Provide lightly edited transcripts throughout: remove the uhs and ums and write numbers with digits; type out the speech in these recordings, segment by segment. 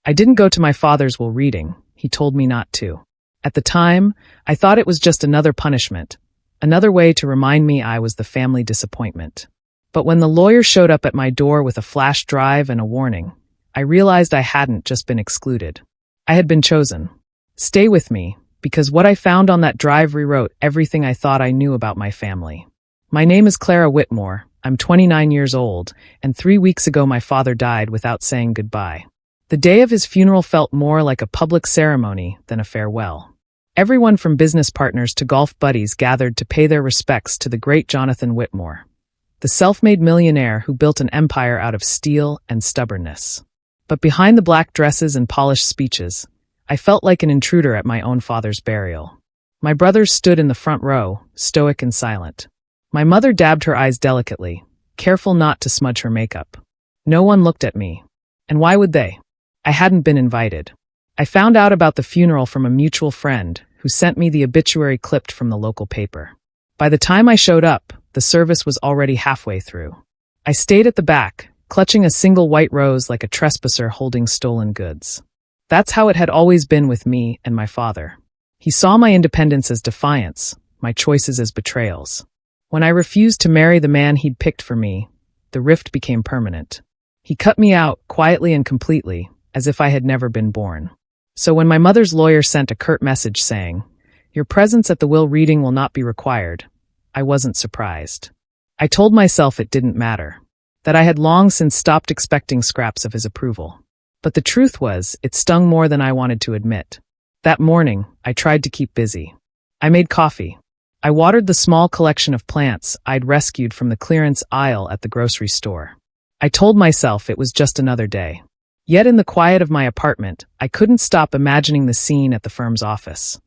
I didn't go to my father's while reading. He told me not to. At the time, I thought it was just another punishment, another way to remind me I was the family disappointment. But when the lawyer showed up at my door with a flash drive and a warning, I realized I hadn't just been excluded. I had been chosen. Stay with me, because what I found on that drive rewrote everything I thought I knew about my family. My name is Clara Whitmore, I'm 29 years old, and 3 weeks ago my father died without saying goodbye. The day of his funeral felt more like a public ceremony than a farewell. Everyone from business partners to golf buddies gathered to pay their respects to the great Jonathan Whitmore, the self-made millionaire who built an empire out of steel and stubbornness. But behind the black dresses and polished speeches, I felt like an intruder at my own father's burial. My brothers stood in the front row, stoic and silent. My mother dabbed her eyes delicately, careful not to smudge her makeup. No one looked at me. And why would they? I hadn't been invited. I found out about the funeral from a mutual friend who sent me the obituary clipped from the local paper. By the time I showed up, the service was already halfway through. I stayed at the back, clutching a single white rose like a trespasser holding stolen goods. That's how it had always been with me and my father. He saw my independence as defiance, my choices as betrayals. When I refused to marry the man he'd picked for me, the rift became permanent. He cut me out, quietly and completely, as if I had never been born. So when my mother's lawyer sent a curt message saying, "Your presence at the will reading will not be required," I wasn't surprised. I told myself it didn't matter, that I had long since stopped expecting scraps of his approval. But the truth was, it stung more than I wanted to admit. That morning, I tried to keep busy. I made coffee. I watered the small collection of plants I'd rescued from the clearance aisle at the grocery store. I told myself it was just another day. Yet in the quiet of my apartment, I couldn't stop imagining the scene at the firm's office.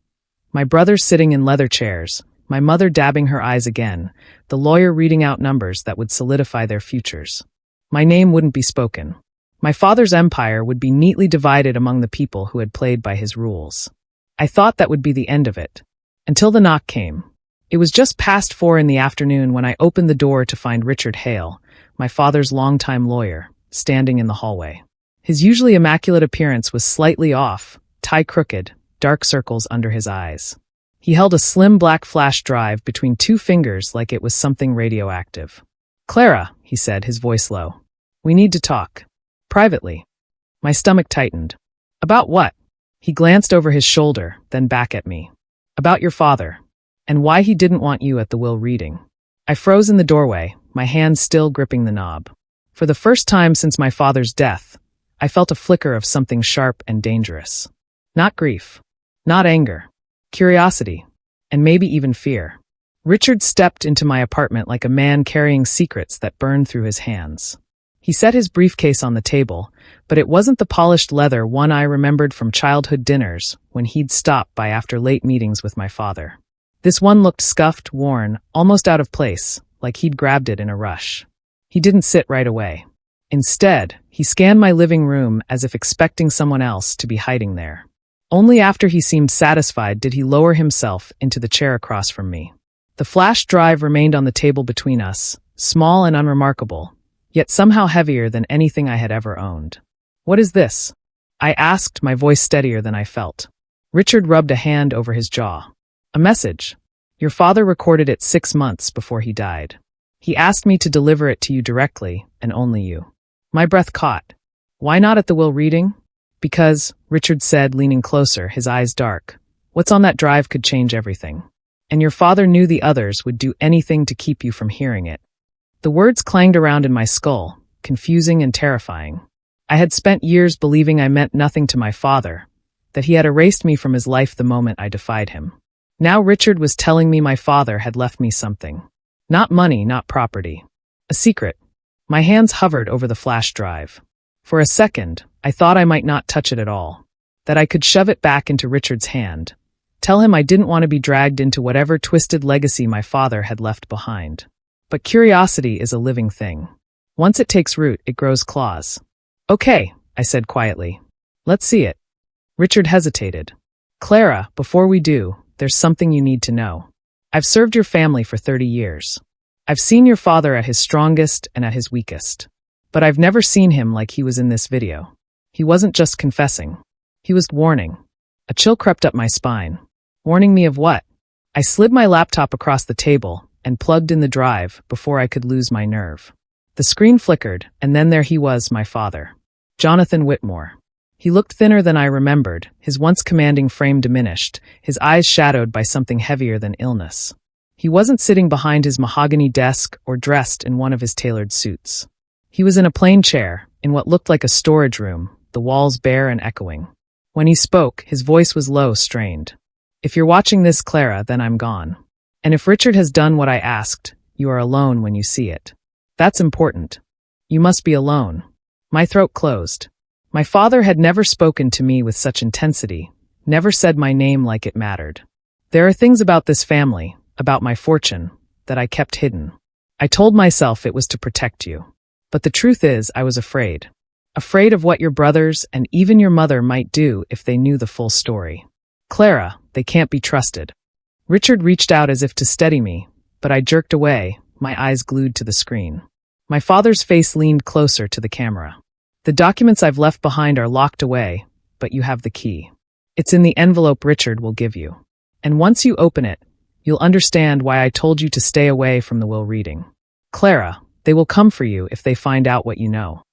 My brothers sitting in leather chairs, my mother dabbing her eyes again, the lawyer reading out numbers that would solidify their futures. My name wouldn't be spoken. My father's empire would be neatly divided among the people who had played by his rules. I thought that would be the end of it. Until the knock came. It was just past 4 in the afternoon when I opened the door to find Richard Hale, my father's longtime lawyer, standing in the hallway. His usually immaculate appearance was slightly off, tie crooked, dark circles under his eyes. He held a slim black flash drive between 2 fingers like it was something radioactive. "Clara," he said, his voice low. "We need to talk. Privately." My stomach tightened. "About what?" He glanced over his shoulder, then back at me. "About your father, and why he didn't want you at the will reading." I froze in the doorway, my hand still gripping the knob. For the first time since my father's death, I felt a flicker of something sharp and dangerous. Not grief, not anger, curiosity, and maybe even fear. Richard stepped into my apartment like a man carrying secrets that burned through his hands. He set his briefcase on the table, but it wasn't the polished leather one I remembered from childhood dinners when he'd stop by after late meetings with my father. This one looked scuffed, worn, almost out of place, like he'd grabbed it in a rush. He didn't sit right away. Instead, he scanned my living room as if expecting someone else to be hiding there. Only after he seemed satisfied did he lower himself into the chair across from me. The flash drive remained on the table between us, small and unremarkable, yet somehow heavier than anything I had ever owned. "What is this?" I asked, my voice steadier than I felt. Richard rubbed a hand over his jaw. "A message. Your father recorded it 6 months before he died. He asked me to deliver it to you directly, and only you." My breath caught. "Why not at the will reading?" "Because," Richard said, leaning closer, his eyes dark, "what's on that drive could change everything. And your father knew the others would do anything to keep you from hearing it." The words clanged around in my skull, confusing and terrifying. I had spent years believing I meant nothing to my father, that he had erased me from his life the moment I defied him. Now Richard was telling me my father had left me something. Not money, not property. A secret. My hands hovered over the flash drive. For a second, I thought I might not touch it at all. That I could shove it back into Richard's hand. Tell him I didn't want to be dragged into whatever twisted legacy my father had left behind. But curiosity is a living thing. Once it takes root, it grows claws. "Okay," I said quietly. "Let's see it." Richard hesitated. "Clara, before we do, there's something you need to know. I've served your family for 30 years. I've seen your father at his strongest and at his weakest. But I've never seen him like he was in this video. He wasn't just confessing. He was warning. A chill crept up my spine. Warning me of what? I slid my laptop across the table and plugged in the drive before I could lose my nerve. The screen flickered, and then there he was, my father. Jonathan Whitmore. He looked thinner than I remembered, his once commanding frame diminished, his eyes shadowed by something heavier than illness. He wasn't sitting behind his mahogany desk or dressed in one of his tailored suits. He was in a plain chair, in what looked like a storage room, the walls bare and echoing. When he spoke, his voice was low, strained. If you're watching this, Clara, then I'm gone. And if Richard has done what I asked, you are alone when you see it. That's important. You must be alone. My throat closed. My father had never spoken to me with such intensity, never said my name like it mattered. There are things about this family, about my fortune, that I kept hidden. I told myself it was to protect you. But the truth is, I was afraid. Afraid of what your brothers and even your mother might do if they knew the full story. Clara, they can't be trusted. Richard reached out as if to steady me, but I jerked away, my eyes glued to the screen. My father's face leaned closer to the camera. The documents I've left behind are locked away, but you have the key. It's in the envelope Richard will give you. And once you open it, you'll understand why I told you to stay away from the will reading. Clara, they will come for you if they find out what you know.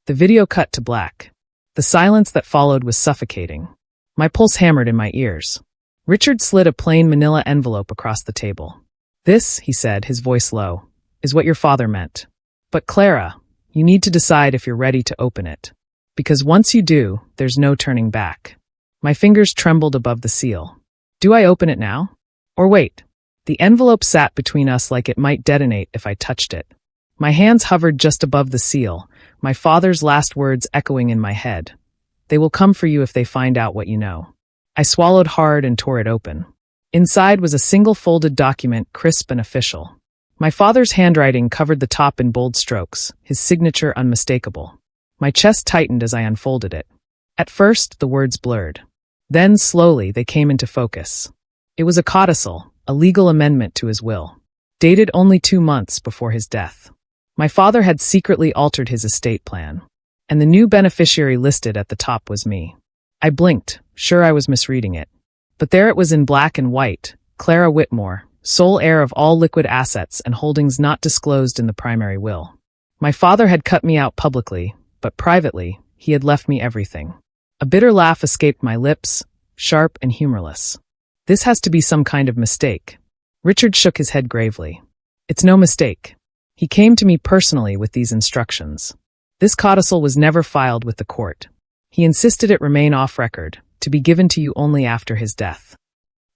The video cut to black. The silence that followed was suffocating. My pulse hammered in my ears. Richard slid a plain manila envelope across the table. This, he said, his voice low, is what your father meant. But Clara, you need to decide if you're ready to open it. Because once you do, there's no turning back. My fingers trembled above the seal. Do I open it now? Or wait? The envelope sat between us like it might detonate if I touched it. My hands hovered just above the seal, my father's last words echoing in my head. They will come for you if they find out what you know. I swallowed hard and tore it open. Inside was a single folded document, crisp and official. My father's handwriting covered the top in bold strokes, his signature unmistakable. My chest tightened as I unfolded it. At first, the words blurred. Then, slowly, they came into focus. It was a codicil, a legal amendment to his will, dated only 2 months before his death. My father had secretly altered his estate plan, and the new beneficiary listed at the top was me. I blinked, sure I was misreading it. But there it was in black and white, Clara Whitmore, sole heir of all liquid assets and holdings not disclosed in the primary will. My father had cut me out publicly, but privately, he had left me everything. A bitter laugh escaped my lips, sharp and humorless. This has to be some kind of mistake. Richard shook his head gravely. It's no mistake. He came to me personally with these instructions. This codicil was never filed with the court. He insisted it remain off record, to be given to you only after his death.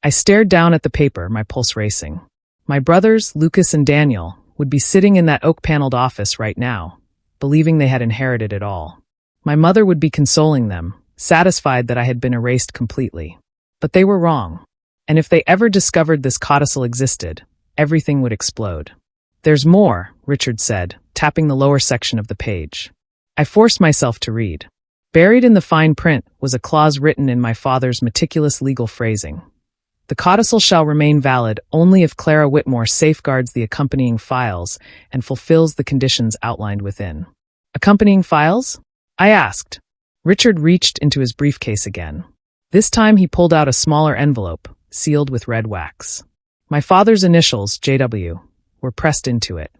I stared down at the paper, my pulse racing. My brothers, Lucas and Daniel, would be sitting in that oak-paneled office right now, believing they had inherited it all. My mother would be consoling them, satisfied that I had been erased completely. But they were wrong. And if they ever discovered this codicil existed, everything would explode. There's more, Richard said, tapping the lower section of the page. I forced myself to read. Buried in the fine print was a clause written in my father's meticulous legal phrasing. The codicil shall remain valid only if Clara Whitmore safeguards the accompanying files and fulfills the conditions outlined within. Accompanying files? I asked. Richard reached into his briefcase again. This time he pulled out a smaller envelope, sealed with red wax. My father's initials, JW, were pressed into it.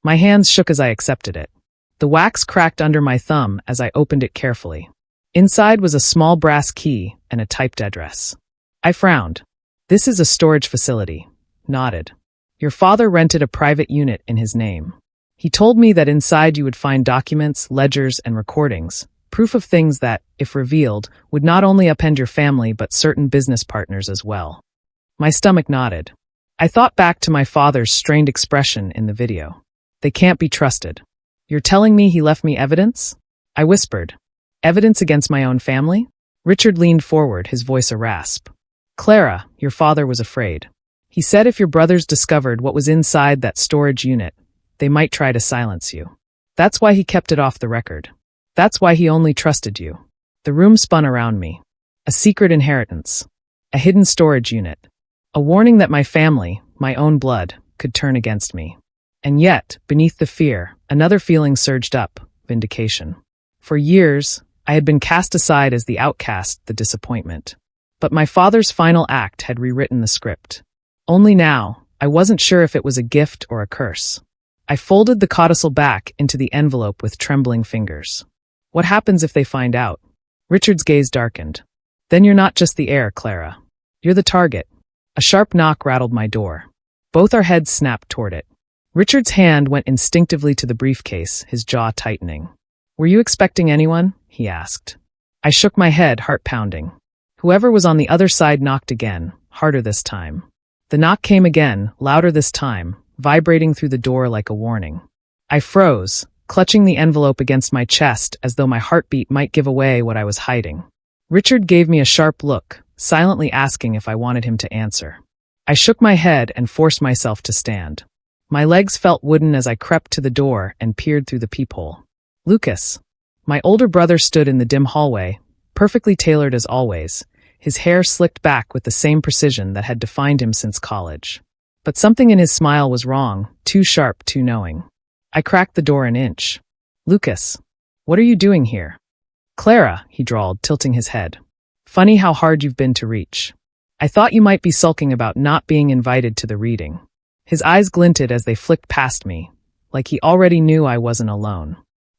My hands shook as I accepted it. The wax cracked under my thumb as I opened it carefully. Inside was a small brass key and a typed address. I frowned. This is a storage facility. Nodded. Your father rented a private unit in his name. He told me that inside you would find documents, ledgers, and recordings, proof of things that, if revealed, would not only upend your family but certain business partners as well. My stomach nodded. I thought back to my father's strained expression in the video. They can't be trusted. You're telling me he left me evidence? I whispered. Evidence against my own family? Richard leaned forward, his voice a rasp. Clara, your father was afraid. He said if your brothers discovered what was inside that storage unit, they might try to silence you. That's why he kept it off the record. That's why he only trusted you. The room spun around me. A secret inheritance. A hidden storage unit. A warning that my family, my own blood, could turn against me. And yet, beneath the fear, another feeling surged up, vindication. For years, I had been cast aside as the outcast, the disappointment. But my father's final act had rewritten the script. Only now, I wasn't sure if it was a gift or a curse. I folded the codicil back into the envelope with trembling fingers. What happens if they find out? Richard's gaze darkened. Then you're not just the heir, Clara. You're the target. A sharp knock rattled my door. Both our heads snapped toward it. Richard's hand went instinctively to the briefcase, his jaw tightening. Were you expecting anyone? He asked. I shook my head, heart pounding. Whoever was on the other side knocked again, harder this time. The knock came again, louder this time, vibrating through the door like a warning. I froze, clutching the envelope against my chest as though my heartbeat might give away what I was hiding. Richard gave me a sharp look, silently asking if I wanted him to answer. I shook my head and forced myself to stand. My legs felt wooden as I crept to the door and peered through the peephole. Lucas. My older brother stood in the dim hallway, perfectly tailored as always, his hair slicked back with the same precision that had defined him since college. But something in his smile was wrong, too sharp, too knowing. I cracked the door an inch. Lucas. What are you doing here? Clara, he drawled, tilting his head. Funny how hard you've been to reach. I thought you might be sulking about not being invited to the reading. His eyes glinted as they flicked past me, like he already knew I wasn't alone.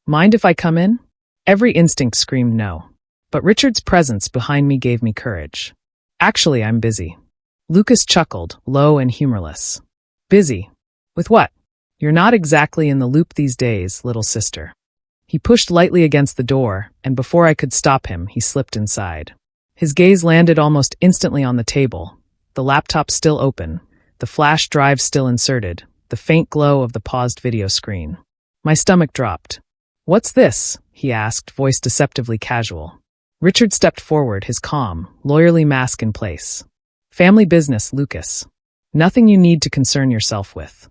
Mind if I come in? Every instinct screamed no. But Richard's presence behind me gave me courage. Actually, I'm busy. Lucas chuckled, low and humorless. Busy? With what? You're not exactly in the loop these days, little sister. He pushed lightly against the door, and before I could stop him, he slipped inside. His gaze landed almost instantly on the table, the laptop still open, the flash drive still inserted, the faint glow of the paused video screen. My stomach dropped. What's this? He asked, voice deceptively casual. Richard stepped forward, his calm, lawyerly mask in place. Family business, Lucas. Nothing you need to concern yourself with.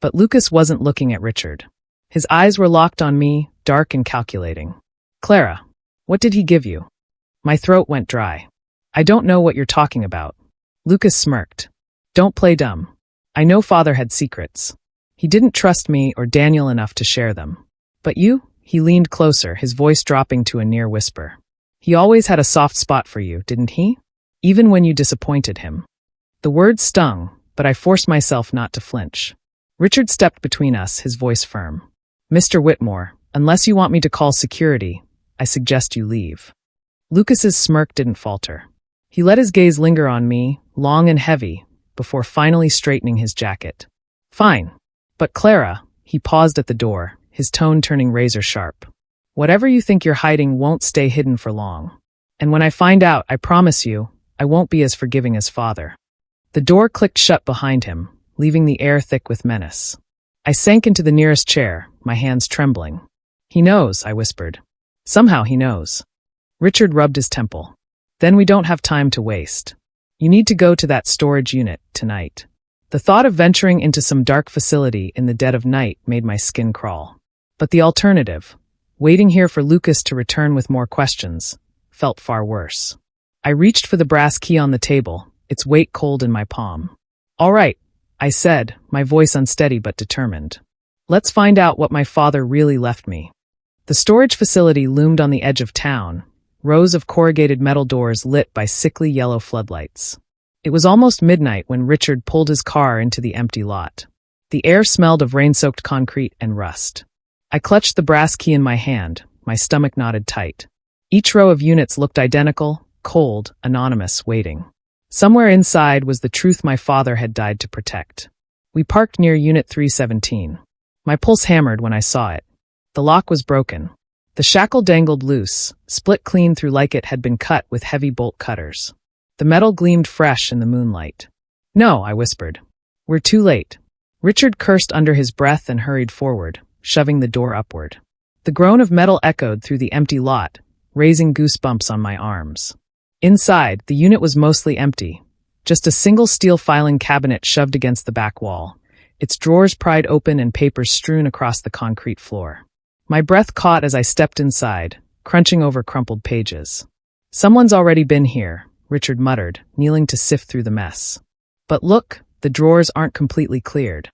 But Lucas wasn't looking at Richard. His eyes were locked on me, dark and calculating. Clara, what did he give you? My throat went dry. I don't know what you're talking about. Lucas smirked. Don't play dumb. I know father had secrets. He didn't trust me or Daniel enough to share them. But you? He leaned closer, his voice dropping to a near whisper. He always had a soft spot for you, didn't he? Even when you disappointed him. The words stung, but I forced myself not to flinch. Richard stepped between us, his voice firm. Mr. Whitmore, unless you want me to call security, I suggest you leave. Lucas's smirk didn't falter. He let his gaze linger on me, long and heavy, before finally straightening his jacket. Fine. But Clara, he paused at the door, his tone turning razor sharp. Whatever you think you're hiding won't stay hidden for long. And when I find out, I promise you, I won't be as forgiving as father. The door clicked shut behind him, leaving the air thick with menace. I sank into the nearest chair, my hands trembling. He knows, I whispered. Somehow he knows. Richard rubbed his temple. Then we don't have time to waste. You need to go to that storage unit tonight. The thought of venturing into some dark facility in the dead of night made my skin crawl. But the alternative, waiting here for Lucas to return with more questions, felt far worse. I reached for the brass key on the table, its weight cold in my palm. All right, I said, my voice unsteady but determined. Let's find out what my father really left me. The storage facility loomed on the edge of town, rows of corrugated metal doors lit by sickly yellow floodlights. It was almost midnight when Richard pulled his car into the empty lot. The air smelled of rain-soaked concrete and rust. I clutched the brass key in my hand, my stomach knotted tight. Each row of units looked identical, cold, anonymous, waiting. Somewhere inside was the truth my father had died to protect. We parked near Unit 317. My pulse hammered when I saw it. The lock was broken. The shackle dangled loose, split clean through like it had been cut with heavy bolt cutters. The metal gleamed fresh in the moonlight. No, I whispered. We're too late. Richard cursed under his breath and hurried forward, shoving the door upward. The groan of metal echoed through the empty lot, raising goosebumps on my arms. Inside, the unit was mostly empty. Just a single steel filing cabinet shoved against the back wall, its drawers pried open and papers strewn across the concrete floor. My breath caught as I stepped inside, crunching over crumpled pages. Someone's already been here, Richard muttered, kneeling to sift through the mess. But look, the drawers aren't completely cleared.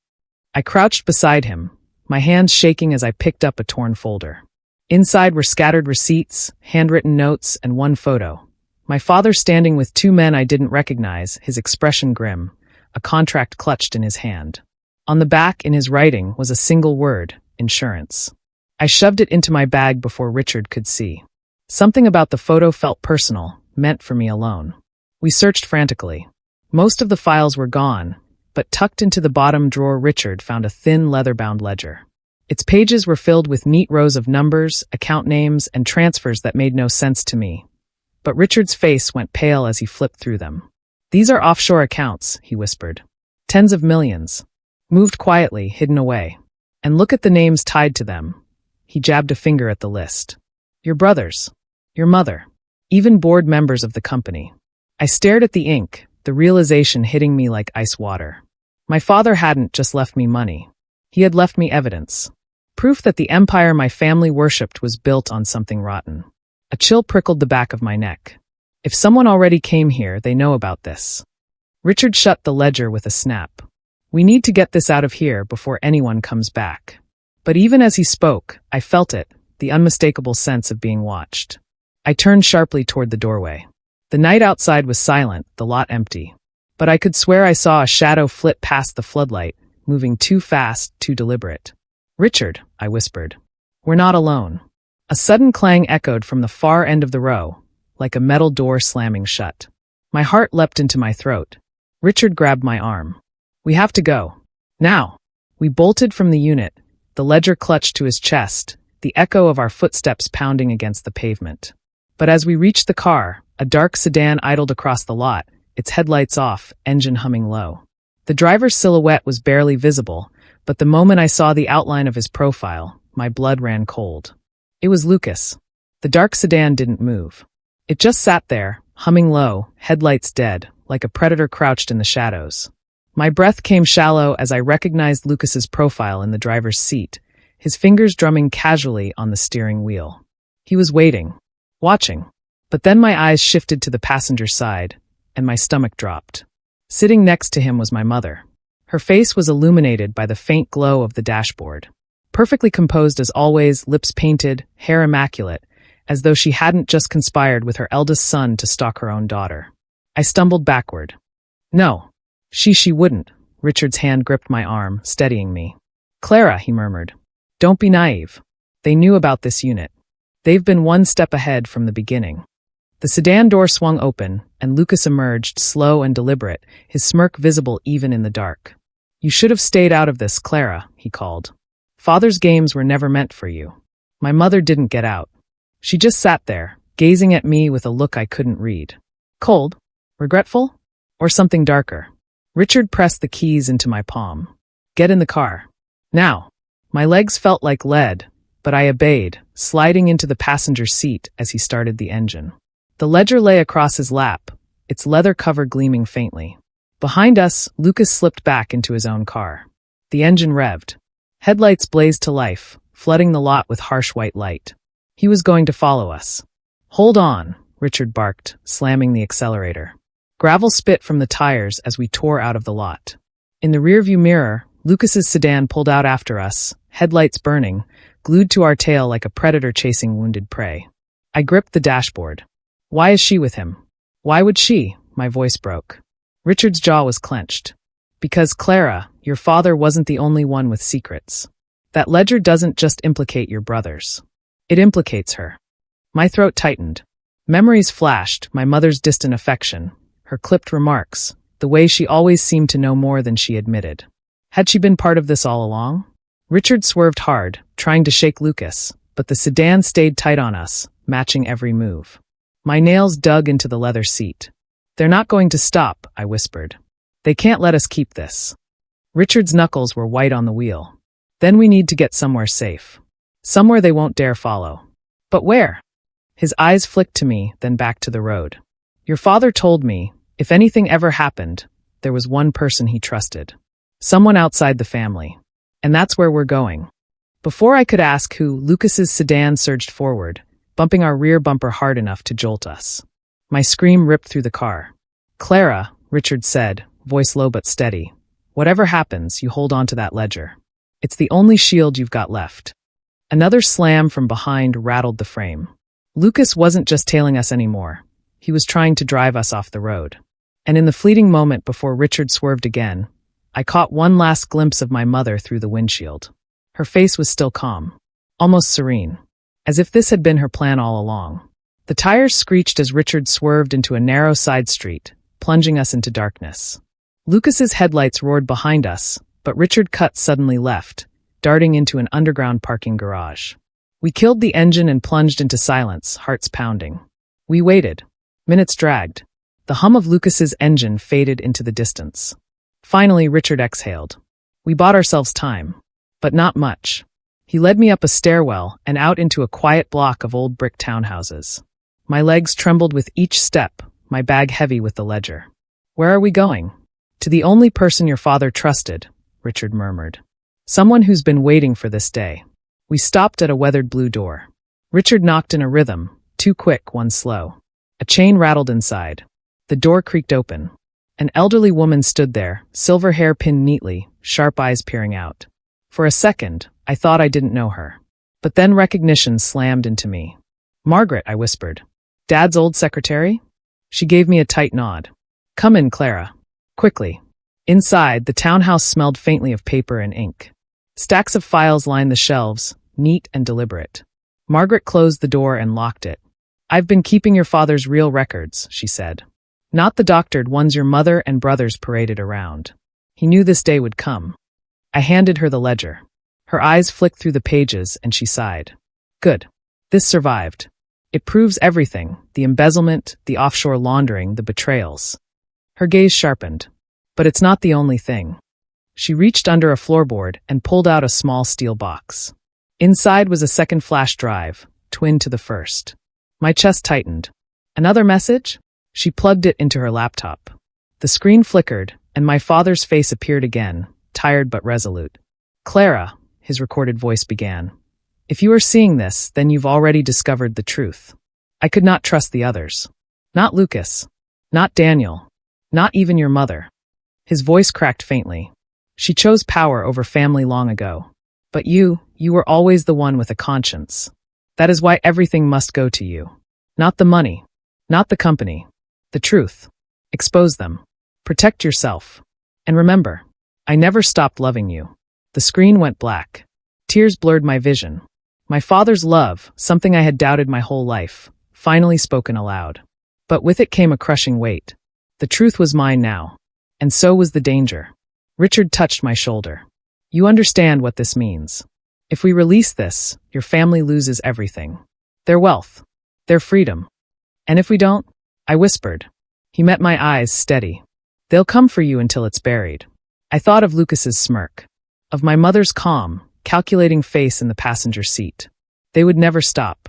I crouched beside him, my hands shaking as I picked up a torn folder. Inside were scattered receipts, handwritten notes, and one photo. My father standing with two men I didn't recognize, his expression grim, a contract clutched in his hand. On the back, in his writing, was a single word: insurance. I shoved it into my bag before Richard could see. Something about the photo felt personal, meant for me alone. We searched frantically. Most of the files were gone, but tucked into the bottom drawer Richard found a thin leather-bound ledger. Its pages were filled with neat rows of numbers, account names, and transfers that made no sense to me. But Richard's face went pale as he flipped through them. "These are offshore accounts," he whispered. "Tens of millions. Moved quietly, hidden away. And look at the names tied to them." He jabbed a finger at the list. "Your brothers. Your mother. Even board members of the company." I stared at the ink, the realization hitting me like ice water. My father hadn't just left me money. He had left me evidence. Proof that the empire my family worshipped was built on something rotten. A chill prickled the back of my neck. If someone already came here, they know about this. Richard shut the ledger with a snap. "We need to get this out of here before anyone comes back." But even as he spoke, I felt it, the unmistakable sense of being watched. I turned sharply toward the doorway. The night outside was silent, the lot empty. But I could swear I saw a shadow flit past the floodlight, moving too fast, too deliberate. "Richard," I whispered. "We're not alone." A sudden clang echoed from the far end of the row, like a metal door slamming shut. My heart leapt into my throat. Richard grabbed my arm. "We have to go. Now." We bolted from the unit, the ledger clutched to his chest, the echo of our footsteps pounding against the pavement. But as we reached the car, a dark sedan idled across the lot, its headlights off, engine humming low. The driver's silhouette was barely visible, but the moment I saw the outline of his profile, my blood ran cold. It was Lucas. The dark sedan didn't move. It just sat there, humming low, headlights dead, like a predator crouched in the shadows. My breath came shallow as I recognized Lucas's profile in the driver's seat, his fingers drumming casually on the steering wheel. He was waiting, watching. But then my eyes shifted to the passenger side, and my stomach dropped. Sitting next to him was my mother. Her face was illuminated by the faint glow of the dashboard. Perfectly composed as always, lips painted, hair immaculate, as though she hadn't just conspired with her eldest son to stalk her own daughter. I stumbled backward. "No. She wouldn't." Richard's hand gripped my arm, steadying me. "Clara," he murmured. "Don't be naive. They knew about this unit. They've been one step ahead from the beginning." The sedan door swung open, and Lucas emerged, slow and deliberate, his smirk visible even in the dark. "You should have stayed out of this, Clara," he called. "Father's games were never meant for you." My mother didn't get out. She just sat there, gazing at me with a look I couldn't read. Cold? Regretful? Or something darker? Richard pressed the keys into my palm. "Get in the car. Now." My legs felt like lead, but I obeyed, sliding into the passenger seat as he started the engine. The ledger lay across his lap, its leather cover gleaming faintly. Behind us, Lucas slipped back into his own car. The engine revved. Headlights blazed to life, flooding the lot with harsh white light. He was going to follow us. "Hold on," Richard barked, slamming the accelerator. Gravel spit from the tires as we tore out of the lot. In the rearview mirror, Lucas's sedan pulled out after us, headlights burning, glued to our tail like a predator chasing wounded prey. I gripped the dashboard. "Why is she with him?" "Why would she?" My voice broke. Richard's jaw was clenched. "Because, Clara, your father wasn't the only one with secrets. That ledger doesn't just implicate your brothers. It implicates her." My throat tightened. Memories flashed, my mother's distant affection, her clipped remarks, the way she always seemed to know more than she admitted. Had she been part of this all along? Richard swerved hard, trying to shake Lucas, but the sedan stayed tight on us, matching every move. My nails dug into the leather seat. "They're not going to stop," I whispered. "They can't let us keep this." Richard's knuckles were white on the wheel. "Then we need to get somewhere safe. Somewhere they won't dare follow." "But where?" His eyes flicked to me, then back to the road. "Your father told me, if anything ever happened, there was one person he trusted. Someone outside the family. And that's where we're going." Before I could ask who, Lucas's sedan surged forward, bumping our rear bumper hard enough to jolt us. My scream ripped through the car. "Clara," Richard said, voice low but steady, "whatever happens, you hold on to that ledger. It's the only shield you've got left." Another slam from behind rattled the frame. Lucas wasn't just tailing us anymore. He was trying to drive us off the road. And in the fleeting moment before Richard swerved again, I caught one last glimpse of my mother through the windshield. Her face was still calm, almost serene, as if this had been her plan all along. The tires screeched as Richard swerved into a narrow side street, plunging us into darkness. Lucas's headlights roared behind us, but Richard cut suddenly left, darting into an underground parking garage. We killed the engine and plunged into silence, hearts pounding. We waited. Minutes dragged. The hum of Lucas's engine faded into the distance. Finally, Richard exhaled. We bought ourselves time, but not much. He led me up a stairwell and out into a quiet block of old brick townhouses. My legs trembled with each step, my bag heavy with the ledger. "Where are we going?" "To the only person your father trusted," Richard murmured. "Someone who's been waiting for this day." We stopped at a weathered blue door. Richard knocked in a rhythm, two quick, one slow. A chain rattled inside. The door creaked open. An elderly woman stood there, silver hair pinned neatly, sharp eyes peering out. For a second, I thought I didn't know her. But then recognition slammed into me. "Margaret," I whispered. "Dad's old secretary?" She gave me a tight nod. "Come in, Clara." Quickly. Inside, the townhouse smelled faintly of paper and ink. Stacks of files lined the shelves, neat and deliberate. Margaret closed the door and locked it. "I've been keeping your father's real records," she said. "Not the doctored ones your mother and brothers paraded around. He knew this day would come." I handed her the ledger. Her eyes flicked through the pages and she sighed. "Good. This survived. It proves everything, the embezzlement, the offshore laundering, the betrayals." Her gaze sharpened. "But it's not the only thing." She reached under a floorboard and pulled out a small steel box. Inside was a second flash drive, twin to the first. My chest tightened. "Another message?" She plugged it into her laptop. The screen flickered, and my father's face appeared again, tired but resolute. "Clara," his recorded voice began, "if you are seeing this, then you've already discovered the truth." I could not trust the others. Not Lucas. Not Daniel. Not even your mother. His voice cracked faintly. "She chose power over family long ago. But you were always the one with a conscience. That is why everything must go to you. Not the money. Not the company. The truth. Expose them. Protect yourself. And remember, I never stopped loving you." The screen went black. Tears blurred my vision. My father's love, something I had doubted my whole life, finally spoken aloud. But with it came a crushing weight. The truth was mine now. And so was the danger. Richard touched my shoulder. "You understand what this means. If we release this, your family loses everything. Their wealth. Their freedom. And if we don't?" I whispered. He met my eyes steady. "They'll come for you until it's buried." I thought of Lucas's smirk. Of my mother's calm, calculating face in the passenger seat. They would never stop.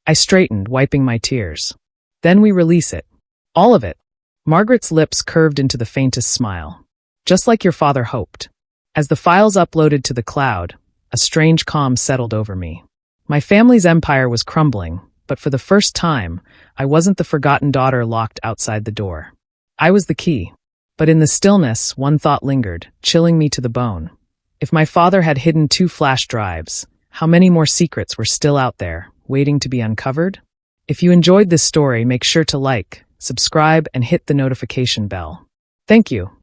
I straightened, wiping my tears. "Then we release it. All of it." Margaret's lips curved into the faintest smile. "Just like your father hoped." As the files uploaded to the cloud, a strange calm settled over me. My family's empire was crumbling, but for the first time, I wasn't the forgotten daughter locked outside the door. I was the key. But in the stillness, one thought lingered, chilling me to the bone. If my father had hidden 2 flash drives, how many more secrets were still out there, waiting to be uncovered? If you enjoyed this story, make sure to like, subscribe, and hit the notification bell. Thank you.